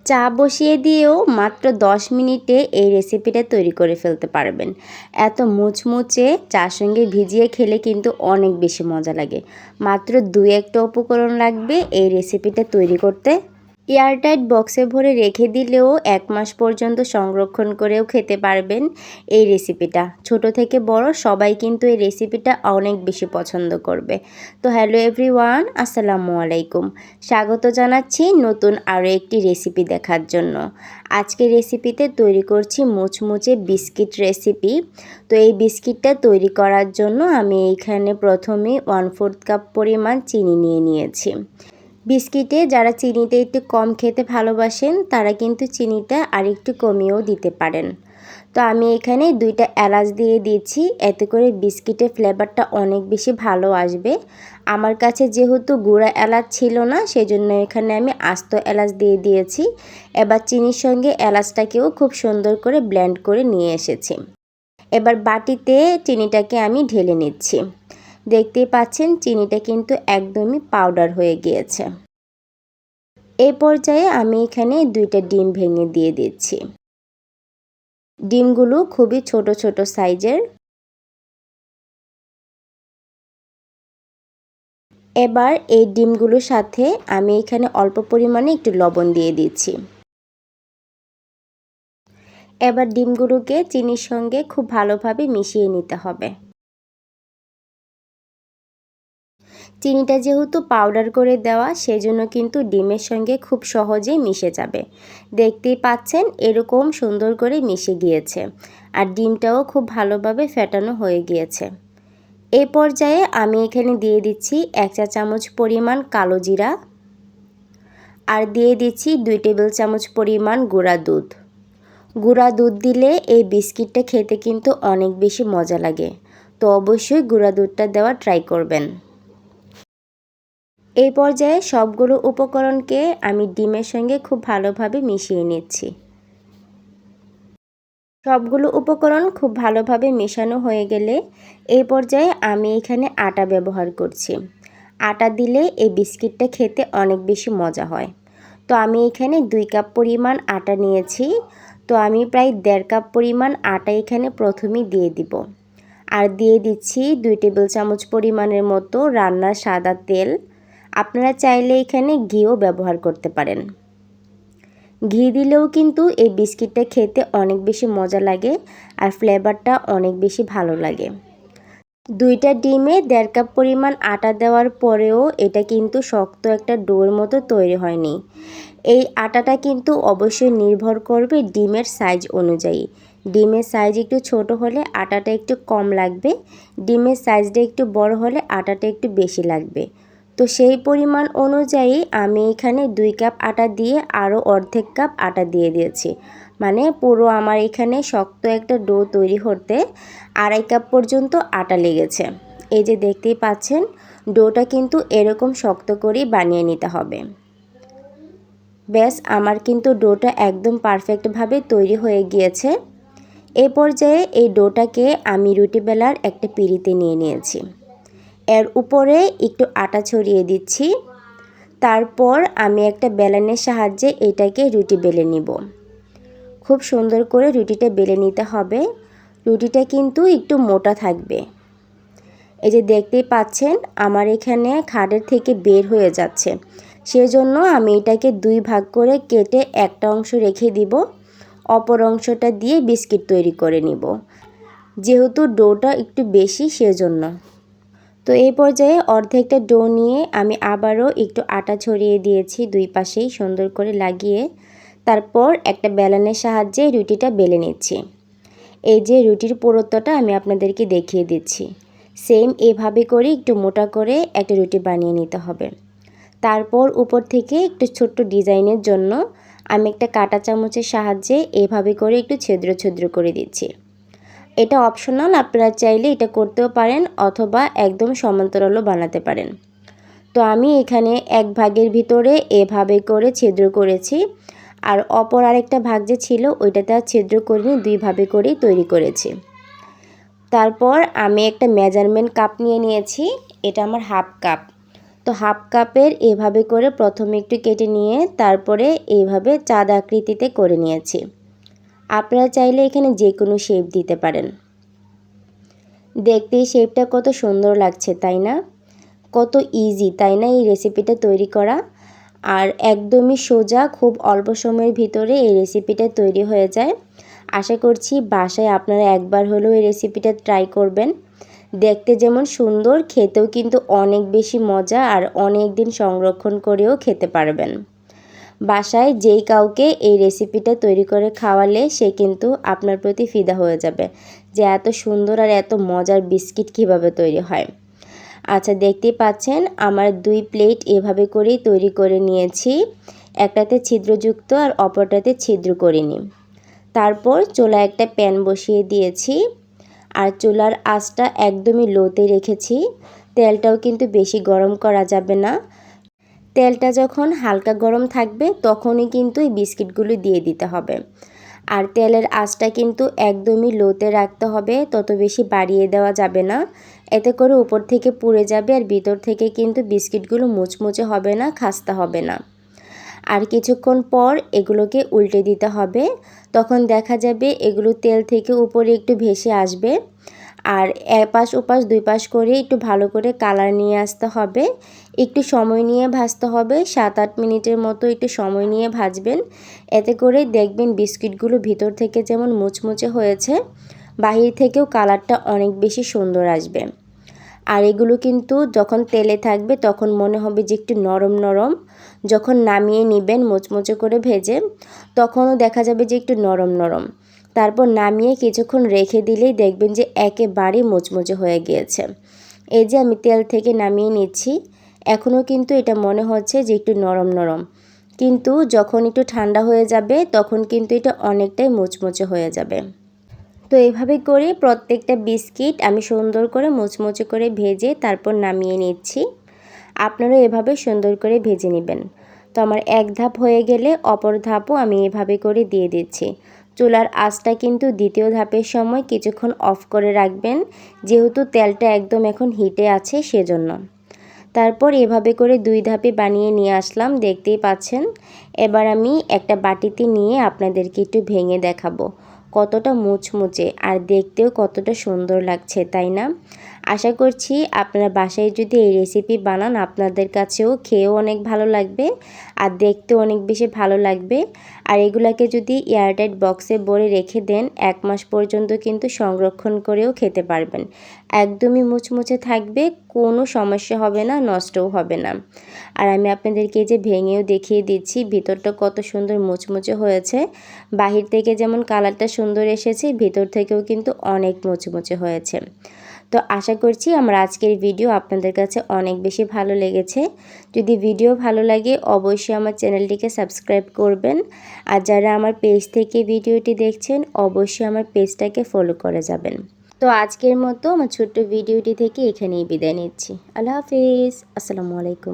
চা বসিয়ে দিয়েও মাত্র 10 মিনিটে এই রেসিপিটা তৈরি করে ফেলতে পারবেন। এত মুচমুচে চার সঙ্গে ভিজিয়ে খেলে কিন্তু অনেক বেশি মজা লাগে। মাত্র 2-1টা উপকরণ লাগবে এই রেসিপিটা তৈরি করতে। এয়ারটাইট বক্সে ভরে রেখে দিলেও 1 মাস পর্যন্ত সংরক্ষণ করেও খেতে পারবেন এই রেসিপিটা। ছোট থেকে বড় সবাই কিন্তু এই রেসিপিটা অনেক বেশি পছন্দ করবে। তো হ্যালো এভরিওয়ান, আসসালামু আলাইকুম। স্বাগত জানাচ্ছি নতুন আরও একটি রেসিপি দেখার জন্য। আজকের রেসিপিতে তৈরি করছি মুচমুচে বিস্কিট রেসিপি। তো এই বিস্কিটটা তৈরি করার জন্য আমি এইখানে প্রথমে 1/4 কাপ পরিমাণ চিনি নিয়ে নিয়েছি। বিস্কিটে যারা চিনিতে একটু কম খেতে ভালোবাসেন তারা কিন্তু চিনিটা আরেকটু কমিয়েও দিতে পারেন। তো আমি এখানে 2টা এলাচ দিয়ে দিয়েছি, এতে করে বিস্কিটের ফ্লেভারটা অনেক বেশি ভালো আসবে। আমার কাছে যেহেতু গুঁড়া এলাচ ছিল না, সেজন্য এখানে আমি আস্ত এলাচ দিয়ে দিয়েছি। এবার চিনির সঙ্গে এলাচটাকেও খুব সুন্দর করে ব্লেন্ড করে নিয়ে এসেছি। এবার বাটিতে চিনিটাকে আমি ঢেলে নিচ্ছি। দেখতেই পাচ্ছেন চিনিটা কিন্তু একদমই পাউডার হয়ে গিয়েছে। এই পর্যায়ে আমি এখানে 2টা ডিম ভেঙে দিয়ে দিচ্ছি। ডিমগুলো খুবই ছোট ছোট সাইজের। এবার এই ডিমগুলোর সাথে আমি এখানে অল্প পরিমাণে একটু লবণ দিয়ে দিচ্ছি। এবার ডিমগুলোকে চিনির সঙ্গে খুব ভালোভাবে মিশিয়ে নিতে হবে। চিনিটা যেহেতু পাউডার করে দেওয়া, সেজন্য কিন্তু ডিমের সঙ্গে খুব সহজেই মিশে যাবে। দেখতেই পাচ্ছেন এরকম সুন্দর করে মিশে গিয়েছে, আর ডিমটাও খুব ভালোভাবে ফেটানো হয়ে গিয়েছে। এই পর্যায়ে আমি এখানে দিয়ে দিচ্ছি 1 চা চামচ পরিমাণ কালো জিরা, আর দিয়ে দিচ্ছি 2 টেবিল চামচ পরিমাণ গুঁড়া দুধ। গুঁড়া দুধ দিলে এই বিস্কিটটা খেতে কিন্তু অনেক বেশি মজা লাগে। তো অবশ্যই গুঁড়া দুধটা দেওয়া ট্রাই করবেন। এই পর্যায়ে সবগুলো উপকরণকে আমি ডিমের সঙ্গে খুব ভালোভাবে মিশিয়ে নিচ্ছি। সবগুলো উপকরণ খুব ভালোভাবে মেশানো হয়ে গেলে এই পর্যায়ে আমি এখানে আটা ব্যবহার করছি। আটা দিলে এই বিস্কিটটা খেতে অনেক বেশি মজা হয়। তো আমি এখানে 2 কাপ পরিমাণ আটা নিয়েছি। তো আমি প্রায় 1.5 কাপ পরিমাণ আটা এখানে প্রথমেই দিয়ে দিব। আর দিয়ে দিচ্ছি 2 টেবিল চামচ পরিমাণের মতো রান্নার সাদা তেল। আপনারা চাইলে এখানে ঘিও ব্যবহার করতে পারেন। ঘি দিলেও কিন্তু এই বিস্কিটটা খেতে অনেক বেশি মজা লাগে, আর ফ্লেভারটা অনেক বেশি ভালো লাগে। 2টা ডিমে 1.5 কাপ পরিমাণ আটা দেওয়ার পরেও এটা কিন্তু শক্ত একটা ডোর মতো তৈরি হয়নি। এই আটাটা কিন্তু অবশ্যই নির্ভর করবে ডিমের সাইজ অনুযায়ী। ডিমের সাইজ একটু ছোট হলে আটাটা একটু কম লাগবে, ডিমের সাইজটা একটু বড় হলে আটাটা একটু বেশি লাগবে। তো সেই পরিমাণ অনুযায়ী আমি এখানে 2 কাপ আটা দিয়ে আরও অর্ধেক কাপ আটা দিয়ে দিয়েছি। মানে পুরো আমার এখানে শক্ত একটা ডো তৈরি হতে 2.5 কাপ পর্যন্ত আটা লেগেছে। এই যে দেখতেই পাচ্ছেন ডোটা কিন্তু এরকম শক্ত করেই বানিয়ে নিতে হবে। ব্যাস আমার কিন্তু ডোটা একদম পারফেক্টভাবে তৈরি হয়ে গিয়েছে। এই পর্যায়ে এই ডোটাকে আমি রুটি বেলার একটা পিঁড়িতে নিয়ে নিয়েছি। এর উপরে একটু আটা ছড়িয়ে দিচ্ছি। তারপর আমি একটা বেলনের সাহায্যে এটাকে রুটি বেলে নিব। খুব সুন্দর করে রুটিটা বেলে নিতে হবে। রুটিটা কিন্তু একটু মোটা থাকবে। এই যে দেখতেই পাচ্ছেন আমার এখানে খাড়ের থেকে বের হয়ে যাচ্ছে, সেজন্য আমি এটাকে 2 ভাগ করে কেটে একটা অংশ রেখে দিব, অপর অংশটা দিয়ে বিস্কিট তৈরি করে নিব, যেহেতু ডোটা একটু বেশি সেজন্য। তো এই পর্যায়ে অর্ধেকটা ডো নিয়ে আমি আবারও একটু আটা ছড়িয়ে দিয়েছি 2 পাশেই সুন্দর করে লাগিয়ে। তারপর একটা বেলনের সাহায্যে রুটিটা বেলে নিচ্ছি। এই যে রুটির পুরুত্বটা আমি আপনাদেরকে দেখিয়ে দিচ্ছি। সেম এভাবে করে একটু মোটা করে একটা রুটি বানিয়ে নিতে হবে। তারপর উপর থেকে একটু ছোট্ট ডিজাইনের জন্য আমি একটা কাঁটা চামচের সাহায্যে এভাবে করে একটু ছিদ্র ছিদ্র করে দিচ্ছি। এটা অপশনাল, আপনারা চাইলে এটা করতেও পারেন অথবা একদম সমান্তরালও বানাতে পারেন। তো আমি এখানে 1 ভাগের ভিতরে এভাবে করে ছিদ্র করেছি, আর অপর আরেকটা ভাগ যে ছিল ওইটাতে আর ছিদ্র করিনি, 2 ভাবে করেই তৈরি করেছি। তারপর আমি একটা মেজারমেন্ট কাপ নিয়ে নিয়েছি, এটা আমার 1/2 কাপ। তো তো হাফ কাপের এভাবে করে প্রথমে একটু কেটে নিয়ে তারপরে এইভাবে চাঁদ আকৃতিতে করে নিয়েছি। আপনারা চাইলে এখানে যে কোনো শেপ দিতে পারেন। দেখতে শেপটা কত সুন্দর লাগছে তাই না? কত ইজি তাই না এই রেসিপিটা তৈরি করা। আর একদমই সোজা, খুব অল্প সময়ের ভিতরে এই রেসিপিটা তৈরি হয়ে যায়। আশা করছি বাসায় আপনারা একবার হলেও এই রেসিপিটা ট্রাই করবেন। দেখতে যেমন সুন্দর, খেতেও কিন্তু অনেক বেশি মজা, আর অনেক দিন সংরক্ষণ করেও খেতে পারবেন। বাসায় যেই কাউকে এই রেসিপিটা তৈরি করে খাওয়ালে সে কিন্তু আপনার প্রতি ফিদা হয়ে যাবে যে এত সুন্দর আর এত মজার বিস্কিট কিভাবে তৈরি হয়। আচ্ছা, দেখতেই পাচ্ছেন আমার 2 প্লেট এভাবে করেই তৈরি করে নিয়েছি। একটাতে ছিদ্রযুক্ত আর অপরটাতে ছিদ্র করিনি। তারপর চুলায় একটা প্যান বসিয়ে দিয়েছি আর চুলার আঁচটা একদমই লোতে রেখেছি। তেলটাও কিন্তু বেশি গরম করা যাবে না। তেলটা যখন হালকা গরম থাকবে তখনই কিন্তু এই বিস্কিটগুলো দিয়ে দিতে হবে। আর তেলের আঁচটা কিন্তু একদমই লোতে রাখতে হবে, তত বেশি বাড়িয়ে দেওয়া যাবে না। এতে করে উপর থেকে পুড়ে যাবে আর ভিতর থেকে কিন্তু বিস্কিটগুলো মুচমুচে হবে না, খাস্তা হবে না। আর কিছুক্ষণ পর এগুলোকে উল্টে দিতে হবে। তখন দেখা যাবে এগুলো তেল থেকে উপরে একটু ভেসে আসবে। আর এপাশ ওপাশ 2 পাশ করে একটু ভালো করে কালার নিয়ে আসতে হবে। একটু সময় নিয়ে ভাজতে হবে, 7-8 মিনিটের মতো একটু সময় নিয়ে ভাজবেন। এতে করে দেখবেন বিস্কিটগুলো ভিতর থেকে যেমন মুচমুচে হয়েছে, বাহির থেকেও কালারটা অনেক বেশি সুন্দর আসবে। আর এগুলো কিন্তু যখন তেলে থাকবে তখন মনে হবে যে একটু নরম নরম। যখন নামিয়ে নেবেন মুচমুচে করে ভেজে, তখনও দেখা যাবে যে একটু নরম নরম। তারপর নামিয়ে কিছুক্ষণ রেখে দিলেই দেখবেন যে একেবারে মুচমুচে হয়ে গিয়েছে। এই যে আমি তেল থেকে নামিয়ে নিচ্ছি, এখনও কিন্তু এটা মনে হচ্ছে যে একটু নরম নরম, কিন্তু যখন একটু ঠান্ডা হয়ে যাবে তখন কিন্তু এটা অনেকটাই মুচমুচে হয়ে যাবে। তো এইভাবে করে প্রত্যেকটা বিস্কিট আমি সুন্দর করে মুচমুচে করে ভেজে তারপর নামিয়ে নিচ্ছি। আপনারা এভাবে সুন্দর করে ভেজে নেবেন। তো আমার এক ধাপ হয়ে গেলে অপর ধাপও আমি এভাবে করে দিয়ে দিচ্ছি। চুলার আঁচটা কিন্তু দ্বিতীয় ধাপের সময় কিছুক্ষণ অফ করে রাখবেন, যেহেতু তেলটা একদম এখন হিটে আছে সেজন্য। তারপর এভাবে করে 2 ধাপে বানিয়ে নিয়ে আসলাম, দেখতেই পাচ্ছেন। এবার আমি একটা বাটিতে নিয়ে আপনাদেরকে একটু ভেঙে দেখাবো কতটা মুচমুচে আর দেখতেও কতটা সুন্দর লাগছে তাই না? আশা করছি আপনারা বাসায় যদি এই রেসিপি বানান আপনাদের কাছেও খেয়েও অনেক ভালো লাগবে আর দেখতেও অনেক বেশি ভালো লাগবে। আর এগুলাকে যদি এয়ারটাইট বক্সে ভরে রেখে দেন 1 মাস পর্যন্ত কিন্তু সংরক্ষণ করেও খেতে পারবেন। একদমই মুচমুচে থাকবে, কোনো সমস্যা হবে না, নষ্টও হবে না। আর আমি আপনাদেরকে যে ভেঙেও দেখিয়ে দিচ্ছি ভিতরটা কত সুন্দর মুচমুচে হয়েছে। বাহির থেকে যেমন কালারটা সুন্দর এসেছে, ভিতর থেকেও কিন্তু অনেক মুচমুচে হয়েছে। তো আশা করছি আমার আজকের ভিডিও আপনাদের কাছে অনেক বেশি ভালো লেগেছে। যদি ভিডিও ভালো লাগে অবশ্যই আমার চ্যানেলটিকে সাবস্ক্রাইব করবেন। আর যারা আমার পেজ থেকে ভিডিওটি দেখছেন অবশ্যই আমার পেজটাকে ফলো করে যাবেন। তো আজকের মতো আমার ছোট্ট ভিডিওটি থেকে এখানেই বিদায় নিচ্ছি। আল্লাহ হাফিজ, আসসালামু আলাইকুম।